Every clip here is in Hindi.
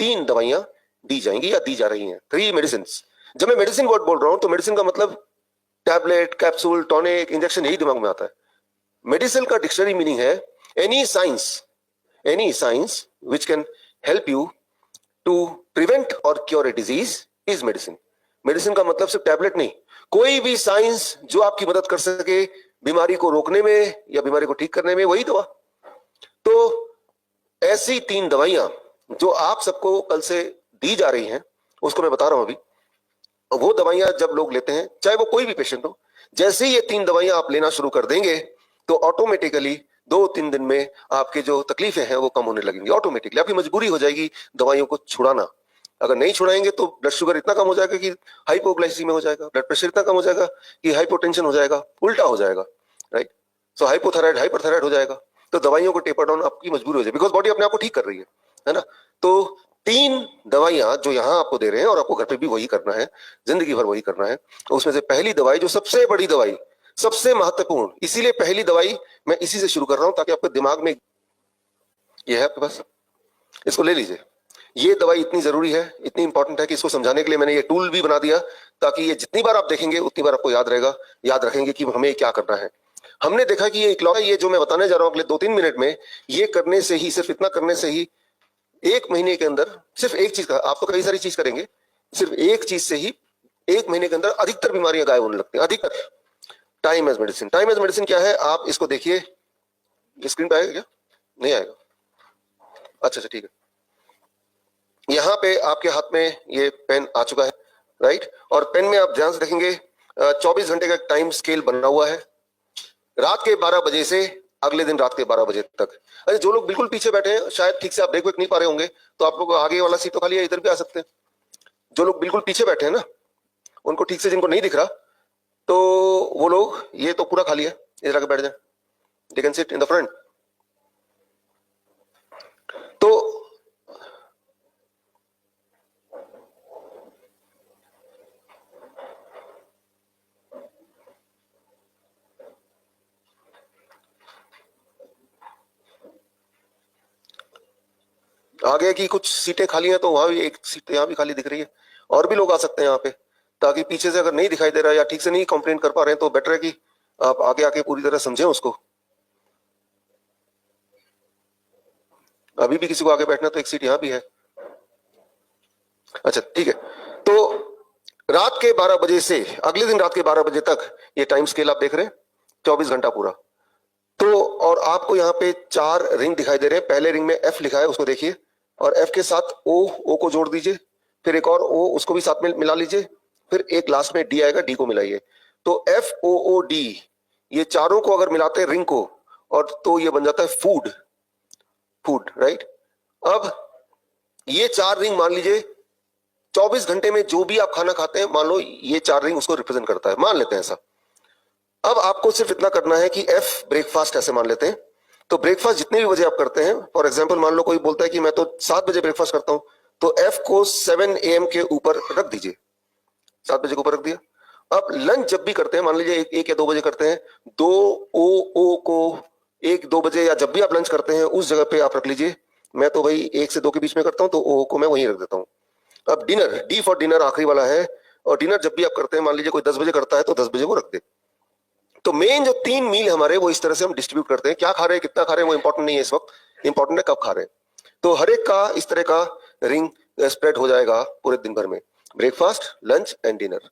3 दवाइयां दी जाएंगी या दी जा रही हैं, 3 मेडिसिन। जब मैं मेडिसिन वर्ड बोल रहा हूं तो मेडिसिन का मतलब टैबलेट, कैप्सूल, टॉनिक, इंजेक्शन, यही दिमाग में आता है। मेडिसिन का डिक्शनरी मीनिंग है any science which can help you to prevent or cure a disease is medicine. Medicine का मतलब सिर्फ टैबलेट नहीं, कोई भी साइंस जो आपकी मदद कर सके बीमारी को रोकने में या बीमारी को ठीक करने में, वही दवा। तो ऐसी 3 दवाइयां जो आप सबको कल से दी जा रही हैं, उसको मैं बता रहा हूं अभी। वो दवाइयां जब लोग लेते हैं, चाहे वो कोई भी पेशेंट हो, जैसे ही ये 3 दवाइयां आप लेना शुरू कर देंगे तो ऑटोमेटिकली 2-3 दिन में आपके जो तकलीफें हैं वो कम होने लगेंगी। ऑटोमेटिकली आपकी मजबूरी हो जाएगी दवाइयों को छुड़ाना। अगर नहीं छुड़ाएंगे तो ब्लड शुगर इतना कम हो जाएगा कि हाइपोग्लाइसीमिया हो जाएगा, ब्लड प्रेशर इतना कम हो जाएगा कि हाइपोटेंशन हो जाएगा, उल्टा हो जाएगा, राइट। सो हाइपोथायराइड, हाइपरथायराइड हो जाएगा। तो दवाइयों को टेपर डाउन आपकी मजबूरी हो जाएगी, बिकॉज बॉडी अपने आप को ठीक कर रही है ना। तो 3 दवाइयां जो यहां आपको दे रहे हैं और आपको घर पे भी वही करना है, जिंदगी भर वही करना है। उसमें से पहली दवाई, जो सबसे बड़ी दवाई, सबसे महत्वपूर्ण, इसीलिए पहली दवाई मैं इसी से शुरू कर रहा हूं ताकि आपके दिमाग में, ये है आपके पास, इसको ले लीजिए। ये दवाई इतनी जरूरी है, इतनी इंपॉर्टेंट है कि इसको समझाने के लिए मैंने ये टूल भी बना दिया, ताकि ये जितनी बार आप देखेंगे उतनी बार आपको याद रहेगा, याद रखेंगे कि हमें क्या करना है। हमने देखा कि ये इकलौता, ये जो मैं बताने जा रहा हूं अगले 2-3 मिनट में, ये करने से ही, सिर्फ इतना करने से ही 1 महीने के अंदर, सिर्फ एक चीज का, आप तो कई सारी चीज करेंगे, सिर्फ एक चीज से ही 1 महीने के अंदर अधिकतर बीमारियां गायब होने लगती हैं, अधिकतर। Time as medicine. Time as medicine क्या है, आप इसको देखिए, स्क्रीन पे आएगा क्या? नहीं आएगा, अच्छा ठीक है। यहां पे आपके हाथ में ये पेन आ चुका है, राइट। और पेन में आप ध्यान से देखेंगे 24 घंटे का टाइम स्केल बना हुआ है, रात के 12 बजे से अगले दिन रात के 12 बजे तक। अरे जो लोग बिल्कुल पीछे बैठे हैं, शायद ठीक से आप देख नहीं पा रहे होंगे, तो आप लोग आगे वाला सीट तो खाली है, इधर भी आ सकते हैं। जो लोग बिल्कुल पीछे बैठे हैं ना, उनको ठीक से, जिनको नहीं दिख रहा, तो वो लोग, ये तो पूरा खाली है, इधर आके बैठ जाए, they can sit in the front. तो आगे की कुछ सीटें खाली हैं, तो वहां भी एक सीट यहां भी खाली दिख रही है, और भी लोग आ सकते हैं यहाँ पे, ताकि पीछे से अगर नहीं दिखाई दे रहा है या ठीक से नहीं कंप्लेन कर पा रहे हैं, तो बेटर है कि आप आगे आके पूरी तरह समझें उसको। अभी भी किसी को आगे बैठना, तो एक सीट यहां भी है, अच्छा ठीक है। तो रात के 12 बजे से अगले दिन रात के 12 बजे तक ये टाइम स्केल आप देख रहे हैं, 24 घंटा पूरा। तो और आपको यहाँ पे 4 रिंग दिखाई दे रहे हैं। पहले रिंग में F लिखा है, उसको देखिए, और F के साथ O को जोड़ दीजिए, फिर एक और O, उसको भी साथ में मिला लीजिए, फिर एक लास्ट में D आएगा, D को मिलाइए। तो FOOD, ये चारों को अगर मिलाते हैं रिंग को, और तो ये बन जाता है फूड, राइट। अब ये 4 रिंग मान लीजिए 24 घंटे में जो भी आप खाना खाते हैं, मान लो ये 4 रिंग उसको रिप्रेजेंट करता है, मान लेते हैं ऐसा। अब आपको सिर्फ इतना करना है कि F ब्रेकफास्ट ऐसे मान लेते हैं। तो ब्रेकफास्ट जितने भी बजे आप करते हैं, फॉर एग्जांपल मान लो कोई बोलता है कि मैं तो 7 बजे ब्रेकफास्ट करता हूं, तो F को 7 AM के ऊपर रख दीजिए, 7 बजे के ऊपर रख दिया। अब लंच जब भी करते हैं, मान लीजिए 1 या 2 बजे करते हैं, 2 को 1-2 बजे या जब भी आप लंच करते हैं उस जगह पे आप रख लीजिए। मैं तो भाई 1 से 2 के बीच में करता हूं, तो O को मैं वहीं रख देता हूं। अब डिनर, D फॉर डिनर आखिरी वाला है, और डिनर जब भी आप करते हैं, मान लीजिए कोई 10 बजे करता है, तो 10 बजे वो रख दे। तो मेन जो 3 मील हमारे, वो इस तरह से हम डिस्ट्रीब्यूट करते हैं। क्या खा रहे हैं, कितना खा रहे हैं, वो इंपॉर्टेंट नहीं है इस वक्त, इंपॉर्टेंट है कब खा रहे हैं। तो हर एक का इस तरह का रिंग स्प्रेड हो जाएगा पूरे दिन भर में, ब्रेकफास्ट, लंच एंड डिनर।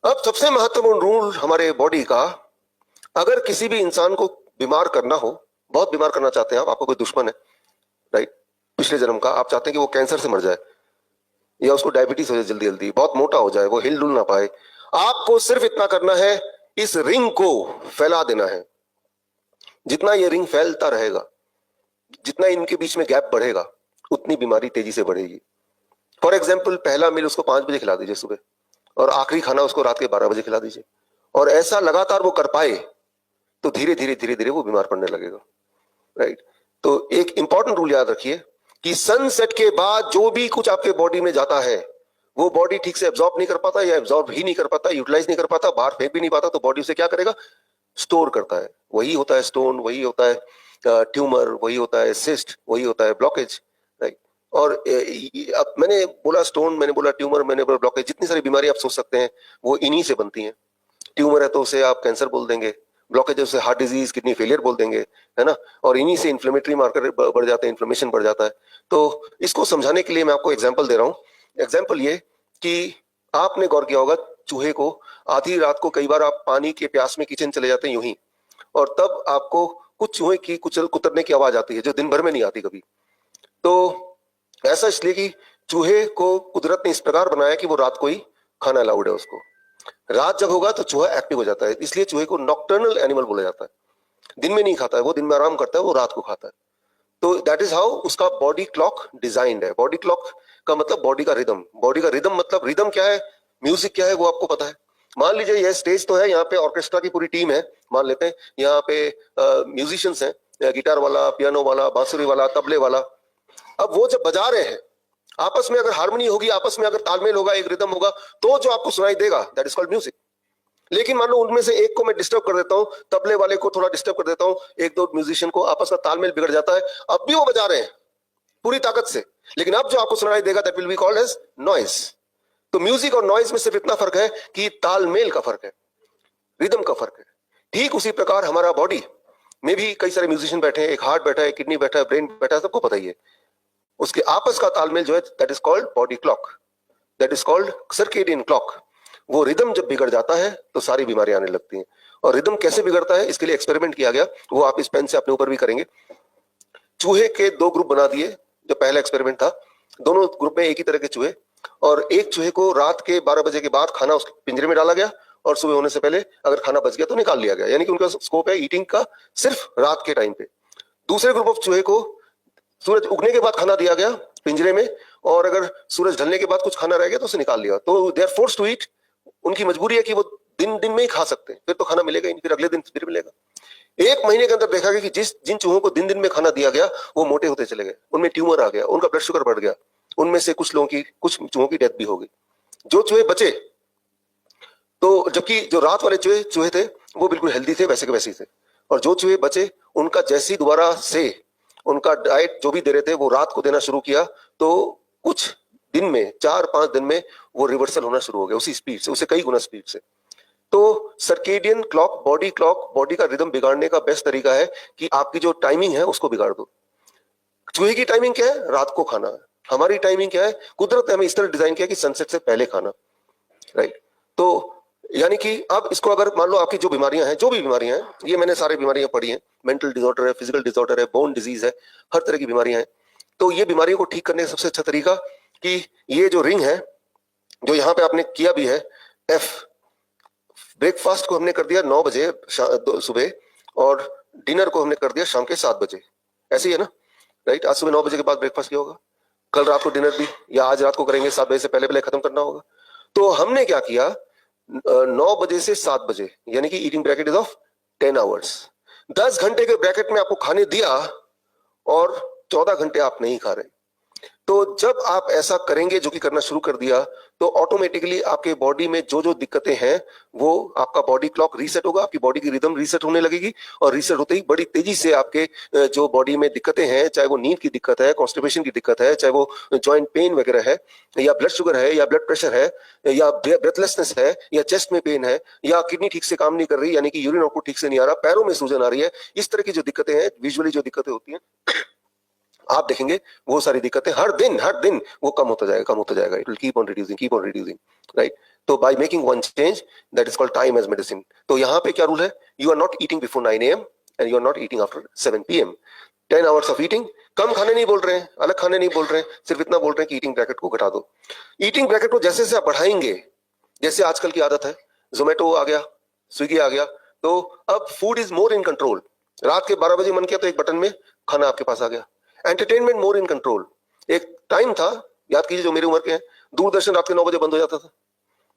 अब सबसे महत्वपूर्ण रूल हमारे बॉडी का, अगर किसी भी इंसान को बीमार करना हो, बहुत बीमार करना चाहते हैं आप, आपको कोई दुश्मन है, राइट, पिछले जन्म का, आप चाहते हैं कि वो कैंसर से मर जाए, या उसको डायबिटीज हो जाए जल्दी जल्दी, बहुत मोटा हो जाए, वो हिल डुल ना पाए, आपको सिर्फ इतना करना है, इस रिंग को फैला देना है। जितना ये रिंग फैलता रहेगा, जितना इनके बीच में गैप बढ़ेगा, उतनी बीमारी तेजी से बढ़ेगी। फॉर एग्जाम्पल, पहला मील उसको 5 बजे खिला दीजिए सुबह, और आखिरी खाना उसको रात के 12 बजे खिला दीजिए, और ऐसा लगातार वो कर पाए, तो धीरे धीरे वो बीमार पड़ने लगेगा, राइट। तो एक इंपॉर्टेंट रूल याद रखिए कि सनसेट के बाद जो भी कुछ आपके बॉडी में जाता है, वो बॉडी ठीक से एब्जॉर्ब नहीं कर पाता, या एब्जॉर्ब ही नहीं कर पाता, यूटिलाइज नहीं कर पाता, बाहर फेंक भी नहीं पाता, तो बॉडी उसे क्या करेगा, स्टोर करता है। वही होता है स्टोन, वही होता है ट्यूमर, वही होता है सिस्ट, वही होता है ब्लॉकेज, राइट। और अब मैंने बोला स्टोन, मैंने बोला ट्यूमर, मैंने बोला ब्लॉकेज, जितनी सारी बीमारी आप सोच सकते हैं वो इन्हीं से बनती हैं। ट्यूमर है तो उसे आप कैंसर बोल देंगे, ब्लॉकेज है उसे हार्ट डिजीज, किडनी फेलियर बोल देंगे, है ना। और इन्हीं से इन्फ्लेमेटरी मार्कर बढ़ जाते हैं, इन्फ्लेमेशन बढ़ जाता है। तो इसको समझाने के लिए मैं आपको एग्जाम्पल दे रहा हूँ। एग्जाम्पल ये कि आपने गौर किया होगा चूहे को आधी रात को कई बार आप पानी के प्यास में किचन चले जाते हैं यूं ही, और तब आपको कुछ चूहे की कुतरने की आवाज आती है जो दिन भर में नहीं आती कभी। तो ऐसा इसलिए कि चूहे को कुदरत ने इस प्रकार बनाया कि वो रात को ही खाना अलाउड है उसको। रात जब होगा तो चूहा एक्टिव हो जाता है, इसलिए चूहे को नॉक्टर्नल एनिमल बोला जाता है। दिन में नहीं खाता है वो, दिन में आराम करता है, वो रात को खाता है। तो दैट इज हाउ उसका बॉडी क्लॉक डिजाइंड है। बॉडी क्लॉक का मतलब बॉडी का रिदम। बॉडी का रिदम मतलब रिदम क्या है, म्यूजिक क्या है वो आपको पता है। मान लीजिए यह स्टेज तो है, यहाँ पे ऑर्केस्ट्रा की पूरी टीम है, मान लेते हैं यहाँ पे म्यूजिशियंस हैं, गिटार वाला, पियानो वाला, बांसुरी वाला, तबले वाला। अब वो जब बजा रहे हैं, आपस में अगर हार्मनी होगी, आपस में अगर तालमेल होगा, एक रिदम होगा, तो जो आपको सुनाई देगा दैट इज कॉल्ड म्यूजिक। लेकिन मान लो उनमें से एक को मैं डिस्टर्ब कर देता हूं, तबले वाले को थोड़ा डिस्टर्ब कर देता हूं, एक दो म्यूजिशियन को, आपस का तालमेल बिगड़ जाता है। अब भी वो बजा रहे हैं पूरी ताकत से, लेकिन अब जो आपको सुनाई देगा that will be called as noise. तो म्यूजिक और नॉइज में सिर्फ इतना फर्क है कि तालमेल का फर्क है, रिदम का फर्क है। ठीक उसी प्रकार हमारा बॉडी में भी कई सारे म्यूजिशियन बैठे हैं, एक हार्ट बैठा है, किडनी बैठा है, ब्रेन बैठा है, सबको पता ही है। उसके आपस का तालमेल जो है that is called body clock, that is called circadian clock. वो रिदम जब बिगड़ जाता है तो सारी बीमारियां आने लगती हैं। और रिदम कैसे बिगड़ता है इसके लिए एक्सपेरिमेंट किया गया, वो आप इस पेन से अपने ऊपर भी करेंगे। चूहे के दो ग्रुप बना दिए, जो पहला एक्सपेरिमेंट था, दोनों ग्रुप में एक ही तरह के चूहे, और एक चूहे को रात के 12 बजे के बाद खाना उसके पिंजरे में डाला गया, और सुबह होने से पहले अगर खाना बच गया तो निकाल लिया गया, यानी कि उनका स्कोप है ईटिंग का सिर्फ रात के टाइम पे। दूसरे ग्रुप ऑफ चूहे को सूरज उगने के बाद खाना दिया गया पिंजरे में, और अगर सूरज ढलने के बाद कुछ खाना रह गया तो उसे निकाल लिया। तो they are forced to eat, उनकी मजबूरी है कि वो दिन दिन में ही खा सकते हैं, फिर तो खाना मिलेगा ही नहीं, फिर अगले दिन फिर मिलेगा। एक महीने के अंदर देखा गया कि जिन चूहों को दिन दिन में खाना दिया गया वो मोटे होते चले गए, उनमें ट्यूमर आ गया, उनका ब्लड शुगर बढ़ गया, उनमें से कुछ चूहों की डेथ भी हो गई। जो चूहे बचे, तो जबकि जो रात वाले चूहे थे वो बिल्कुल हेल्दी थे, वैसे के वैसे ही थे। और जो चूहे बचे उनका जैसे ही दोबारा से उनका डाइट जो भी दे रहे थे वो रात को देना शुरू किया, तो कुछ दिन में, 4-5 दिन में वो रिवर्सल होना शुरू हो गया उसी स्पीड से, उसे कई गुना स्पीड से। तो सर्केडियन क्लॉक, बॉडी का रिदम बिगाड़ने का बेस्ट तरीका है कि आपकी जो टाइमिंग है उसको बिगाड़ दो। चूहे की टाइमिंग क्या है, रात को खाना है। हमारी टाइमिंग क्या है, कुदरत ने हमें इस तरह डिजाइन किया कि सनसेट से पहले खाना, राइट। तो यानी कि अब इसको अगर मान लो आपकी जो बीमारियां हैं, जो भी बीमारियां हैं, ये मैंने सारी बीमारियां पढ़ी हैं, मेंटल डिसऑर्डर है, फिजिकल डिसऑर्डर है, बोन डिजीज है, हर तरह की बीमारियां हैं। तो ये बीमारियों को ठीक करने का सबसे अच्छा तरीका कि ये जो रिंग है, जो यहाँ पे आपने किया भी है एफ, ब्रेकफास्ट को हमने कर दिया 9 बजे सुबह, और डिनर को हमने कर दिया शाम के 7 बजे, ऐसे ही है ना, राइट। आज सुबह 9 बजे के बाद ब्रेकफास्ट किया होगा, कल रात को डिनर भी, या आज रात को करेंगे 7 बजे से पहले पहले खत्म करना होगा। तो हमने क्या किया, 9 बजे से 7 बजे, यानी कि eating bracket is of 10 hours. 10 घंटे के ब्रैकेट में आपको खाने दिया और 14 घंटे आप नहीं खा रहे। तो जब आप ऐसा करेंगे, जो कि करना शुरू कर दिया, तो ऑटोमेटिकली आपके बॉडी में जो जो दिक्कतें हैं वो आपका बॉडी क्लॉक रीसेट होगा, आपकी बॉडी की रिदम रीसेट होने लगेगी, और रीसेट होते ही बड़ी तेजी से आपके जो बॉडी में दिक्कतें हैं, चाहे वो नींद की दिक्कत है, कॉन्स्टिपेशन की दिक्कत है, चाहे वो जॉइंट पेन वगैरह है, या ब्लड शुगर है, या ब्लड प्रेशर है, या ब्रेथलेसनेस है, या चेस्ट में पेन है, या किडनी ठीक से काम नहीं कर रही, यानी कि यूरिन आउटपुट ठीक से नहीं आ रहा, पैरों में सूजन आ रही है, इस तरह की जो दिक्कतें हैं, विजुअली जो दिक्कतें होती हैं, आप देखेंगे वो सारी दिक्कतें हर दिन वो कम होता जाएगा, it will keep on reducing, right. तो by making one change, that is called time as medicine. तो यहाँ पे क्या रूल है, you are not eating before 9 AM and you are not eating after 7 PM। 10 hours of eating, कम खाने नहीं बोल रहे हैं, अलग खाने नहीं बोल रहे हैं, सिर्फ इतना बोल रहे हैं कि ईटिंग ब्रैकेट को घटा दो। ईटिंग ब्रैकेट को जैसे जैसे आप बढ़ाएंगे, जैसे आजकल की आदत है, जोमेटो आ गया, स्विगी आ गया, तो अब food is more in control. रात के 12 बजे मन किया तो एक बटन में खाना आपके पास आ गया। Entertainment more in control. एक टाइम था, याद कीजिए जो मेरी उम्र के हैं, दूरदर्शन रात के 9 बजे बंद हो जाता था,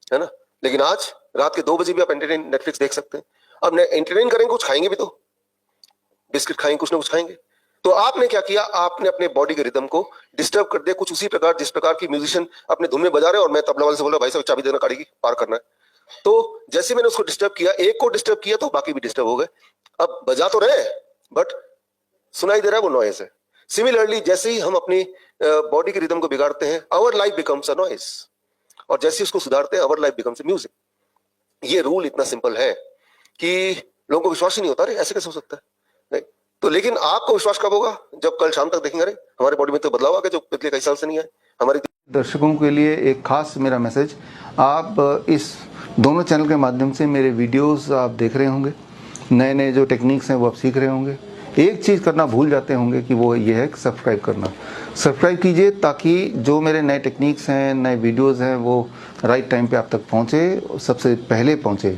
है ना, लेकिन आज रात के 2 बजे भी आप नेटफ्लिक्स देख सकते हैं। अब एंटरटेन करेंगे, कुछ खाएंगे भी, तो बिस्किट खाएंगे, कुछ ना कुछ खाएंगे। तो आपने क्या किया, आपने अपने बॉडी के रिदम को डिस्टर्ब कर दिया, कुछ उसी प्रकार जिस प्रकार की म्यूजिशियन अपने धुन में बजा रहे हैं और मैं तबला वाले से बोल रहा भाई साहब चाबी देना, गाड़ी की पार करना है। तो जैसे मैंने उसको डिस्टर्ब किया, एक को डिस्टर्ब किया तो बाकी भी डिस्टर्ब हो गए। अब बजा तो रहे, बट सुनाई दे रहा है वो नॉइज है। सिमिलरली जैसे ही हम अपनी बॉडी के रिदम को बिगाड़ते हैं, our life becomes a noise, और जैसे ही उसको सुधारते हैं, our life becomes a music. ये रूल इतना सिंपल है कि लोगों को विश्वास ही नहीं होता, अरे ऐसे कैसे हो सकता है, नहीं तो। लेकिन आपको विश्वास कब होगा? जब कल शाम तक देखेंगे, अरे हमारी बॉडी में तो बदलाव आ गया जो पिछले कई साल से नहीं आए। हमारी दर्शकों के लिए एक खास मेरा मैसेज, आप इस दोनों चैनल के माध्यम से मेरे वीडियोस आप देख रहे होंगे, नए नए जो टेक्निक्स हैं वो आप सीख रहे होंगे। एक चीज़ करना भूल जाते होंगे कि वो ये है कि सब्सक्राइब करना। सब्सक्राइब कीजिए ताकि जो मेरे नए टेक्निक्स हैं, नए वीडियोस हैं, वो राइट टाइम पे आप तक पहुँचे, सबसे पहले पहुँचे।